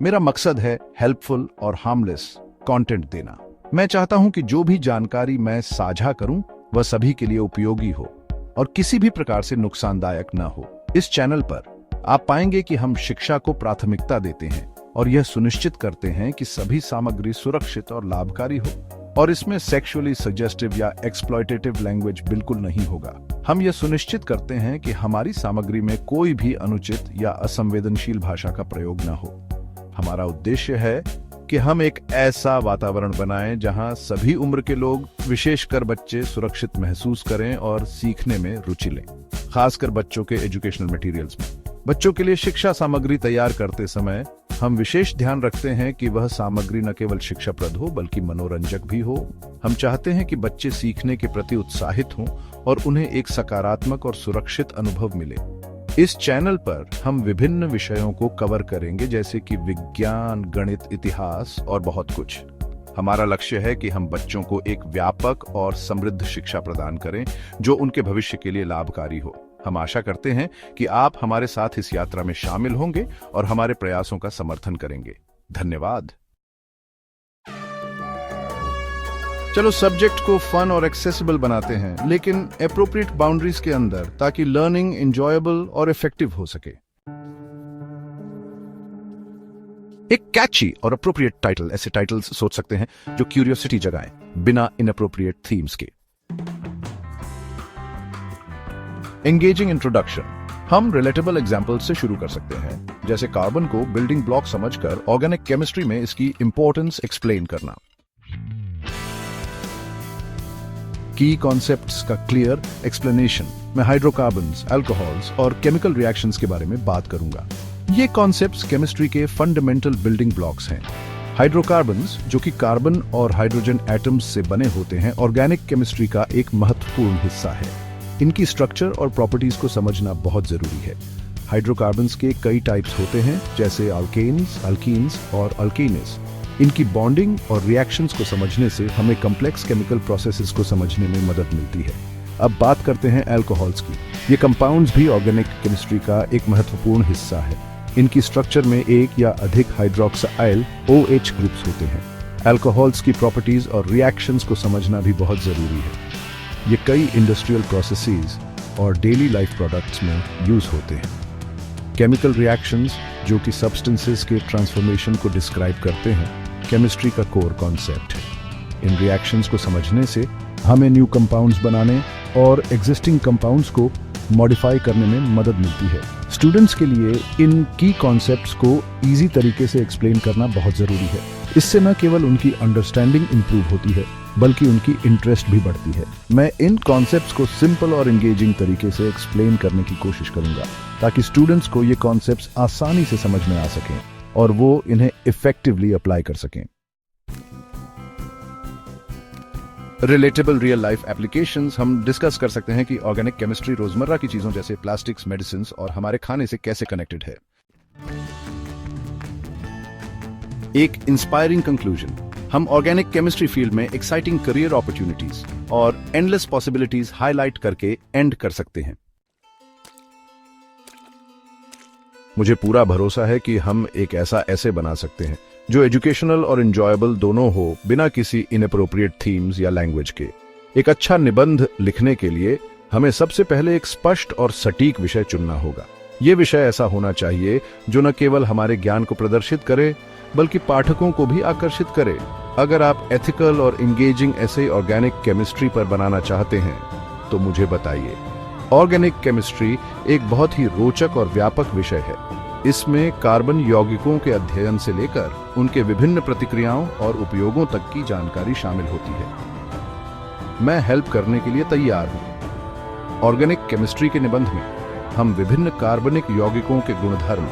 मेरा मकसद है हेल्पफुल और हार्मलेस कंटेंट देना। मैं चाहता हूं कि जो भी जानकारी मैं साझा करूं वह सभी के लिए उपयोगी हो और किसी भी प्रकार से नुकसानदायक न हो। इस चैनल पर आप पाएंगे कि हम शिक्षा को प्राथमिकता देते हैं और यह सुनिश्चित करते हैं कि सभी सामग्री सुरक्षित और लाभकारी हो, और इसमें सेक्सुअली सजेस्टिव या एक्सप्लॉयटेटिव लैंग्वेज बिल्कुल नहीं होगा। हम यह सुनिश्चित करते हैं कि हमारी सामग्री में कोई भी अनुचित या असंवेदनशील भाषा का प्रयोग न हो। हमारा उद्देश्य है कि हम एक ऐसा वातावरण बनाएं जहां सभी उम्र के लोग, विशेषकर बच्चे, सुरक्षित महसूस करें और सीखने में रुचि लें, खासकर बच्चों के एजुकेशनल मटेरियल्स में। बच्चों के लिए शिक्षा सामग्री तैयार करते समय हम विशेष ध्यान रखते हैं कि वह सामग्री न केवल शिक्षाप्रद हो बल्कि मनोरंजक भी हो। हम चाहते हैं कि बच्चे सीखने के प्रति उत्साहित हों और उन्हें एक सकारात्मक और सुरक्षित अनुभव मिले। इस चैनल पर हम विभिन्न विषयों को कवर करेंगे, जैसे कि विज्ञान, गणित, इतिहास और बहुत कुछ। हमारा लक्ष्य है कि हम बच्चों को एक व्यापक और समृद्ध शिक्षा प्रदान करें जो उनके भविष्य के लिए लाभकारी हो। हम आशा करते हैं कि आप हमारे साथ इस यात्रा में शामिल होंगे और हमारे प्रयासों का समर्थन करेंगे। धन्यवाद। चलो सब्जेक्ट को फन और एक्सेसिबल बनाते हैं, लेकिन एप्रोप्रिएट बाउंड्रीज के अंदर, ताकि लर्निंग एंजॉयबल और इफेक्टिव हो सके। एक कैची और अप्रोप्रिएट टाइटल, ऐसे टाइटल्स सोच सकते हैं जो क्यूरियोसिटी जगाएं बिना इनअप्रोप्रिएट थीम्स के। एंगेजिंग इंट्रोडक्शन, हम रिलेटेबल एग्जाम्पल से शुरू कर सकते हैं, जैसे कार्बन को बिल्डिंग ब्लॉक समझकर ऑर्गेनिक केमिस्ट्री में इसकी इंपॉर्टेंस एक्सप्लेन करना। की कॉन्सेप्ट्स का क्लियर एक्सप्लेनेशन, मैं हाइड्रोकार्बन्स, अल्कोहल्स और केमिकल रिएक्शंस के बारे में बात करूंगा। ये कॉन्सेप्ट्स केमिस्ट्री के फंडामेंटल बिल्डिंग ब्लॉक्स हैं। हाइड्रोकार्बन्स, जो कि कार्बन और हाइड्रोजन एटम्स से बने होते हैं, ऑर्गेनिक केमिस्ट्री का एक महत्वपूर्ण हिस्सा है। इनकी स्ट्रक्चर और प्रॉपर्टीज को समझना बहुत जरूरी है। हाइड्रोकार्बन्स के कई टाइप्स होते हैं, जैसे अल्केन्स, अल्कीन्स और अल्केनेस। इनकी बॉन्डिंग और रिएक्शंस को समझने से हमें कॉम्प्लेक्स केमिकल प्रोसेसेस को समझने में मदद मिलती है। अब बात करते हैं अल्कोहल्स की। ये कंपाउंड्स भी ऑर्गेनिक केमिस्ट्री का एक महत्वपूर्ण हिस्सा है। इनकी स्ट्रक्चर में एक या अधिक हाइड्रोक्साइल OH ग्रुप्स होते हैं। अल्कोहल्स की प्रॉपर्टीज और रिएक्शंस को समझना भी बहुत जरूरी है। ये कई इंडस्ट्रियल प्रोसेसेस और डेली लाइफ प्रोडक्ट्स में यूज होते हैं। केमिकल रिएक्शंस, जो कि सब्सटेंसेस के ट्रांसफॉर्मेशन को डिस्क्राइब करते हैं, केमिस्ट्री का कोर कॉन्सेप्ट है। इन रिएक्शंस को समझने से हमें न्यू कंपाउंड्स बनाने और एग्जिस्टिंग कंपाउंड्स को मॉडिफाई करने में मदद मिलती है। स्टूडेंट्स के लिए इन की कॉन्सेप्ट्स को इजी तरीके से एक्सप्लेन करना बहुत जरूरी है। इससे न केवल उनकी अंडरस्टैंडिंग इंप्रूव होती है बल्कि उनकी इंटरेस्ट भी बढ़ती है। मैं इन कॉन्सेप्ट्स को सिंपल और एंगेजिंग तरीके से एक्सप्लेन करने की कोशिश करूंगा, ताकि स्टूडेंट्स को ये कॉन्सेप्ट्स आसानी से समझ में आ सकें और वो इन्हें इफेक्टिवली अप्लाई कर सकें। रिलेटेबल रियल लाइफ एप्लीकेशंस, हम डिस्कस कर सकते हैं कि ऑर्गेनिक केमिस्ट्री रोजमर्रा की चीजों जैसे प्लास्टिक्स, मेडिसिन और हमारे खाने से कैसे कनेक्टेड है। एक इंस्पायरिंग कंक्लूजन, हम ऑर्गेनिक केमिस्ट्री फील्ड में एक्साइटिंग करियर अपॉर्चुनिटीज और एंडलेस पॉसिबिलिटीज हाईलाइट करके एंड कर सकते हैं। मुझे पूरा भरोसा है कि हम एक ऐसा ऐसे बना सकते हैं जो एजुकेशनल और एंजॉयबल दोनों हो, बिना किसी इनअप्रोप्रिएट थीम्स या लैंग्वेज के। एक अच्छा निबंध लिखने के लिए हमें सबसे पहले एक स्पष्ट और सटीक विषय चुनना होगा। यह विषय ऐसा होना चाहिए जो न केवल हमारे ज्ञान को प्रदर्शित करे बल्कि पाठकों को भी आकर्षित करे। अगर आप एथिकल और एंगेजिंग ऐसे ऑर्गेनिक केमिस्ट्री पर बनाना चाहते हैं तो मुझे बताइए। ऑर्गेनिक केमिस्ट्री एक बहुत ही रोचक और व्यापक विषय है। इसमें कार्बन यौगिकों के अध्ययन से लेकर उनके विभिन्न प्रतिक्रियाओं और उपयोगों तक की जानकारी शामिल होती है। मैं हेल्प करने के लिए तैयार हूं। ऑर्गेनिक केमिस्ट्री के निबंध में हम विभिन्न कार्बनिक यौगिकों के गुणधर्म,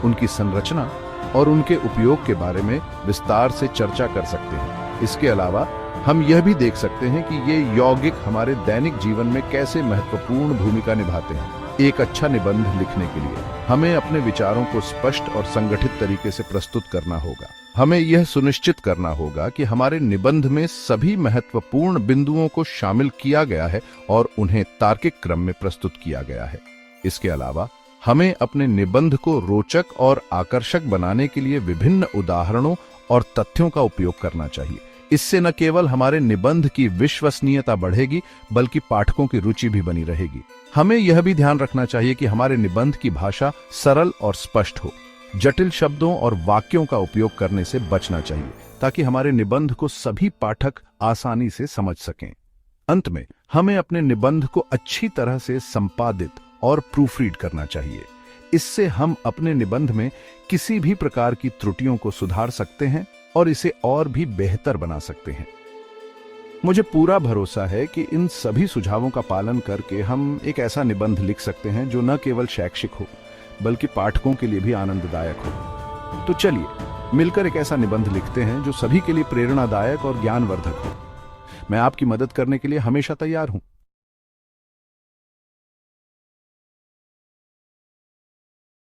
उनकी संरचना और उनके उपयोग के बारे में विस्तार से चर्चा कर सकते हैं। इसके अलावा हम यह भी देख सकते हैं कि ये यौगिक हमारे दैनिक जीवन में कैसे महत्वपूर्ण भूमिका निभाते हैं। एक अच्छा निबंध लिखने के लिए हमें अपने विचारों को स्पष्ट और संगठित तरीके से प्रस्तुत करना होगा। हमें यह सुनिश्चित करना होगा कि हमारे निबंध में सभी महत्वपूर्ण बिंदुओं को शामिल किया गया है और उन्हें तार्किक क्रम में प्रस्तुत किया गया है। इसके अलावा हमें अपने निबंध को रोचक और आकर्षक बनाने के लिए विभिन्न उदाहरणों और तथ्यों का उपयोग करना चाहिए। इससे न केवल हमारे निबंध की विश्वसनीयता बढ़ेगी, बल्कि पाठकों की रुचि भी बनी रहेगी। हमें यह भी ध्यान रखना चाहिए कि हमारे निबंध की भाषा सरल और स्पष्ट हो। जटिल शब्दों और वाक्यों का उपयोग करने से बचना चाहिए, ताकि हमारे निबंध को सभी पाठक आसानी से समझ सकें। अंत में हमें अपने निबंध को अच्छी तरह से संपादित और प्रूफरीड करना चाहिए। इससे हम अपने निबंध में किसी भी प्रकार की त्रुटियों को सुधार सकते हैं और इसे और भी बेहतर बना सकते हैं। मुझे पूरा भरोसा है कि इन सभी सुझावों का पालन करके हम एक ऐसा निबंध लिख सकते हैं जो न केवल शैक्षिक हो, बल्कि पाठकों के लिए भी आनंददायक हो। तो चलिए मिलकर एक ऐसा निबंध लिखते हैं जो सभी के लिए प्रेरणादायक और ज्ञानवर्धक हो। मैं आपकी मदद करने के लिए हमेशा तैयार हूं।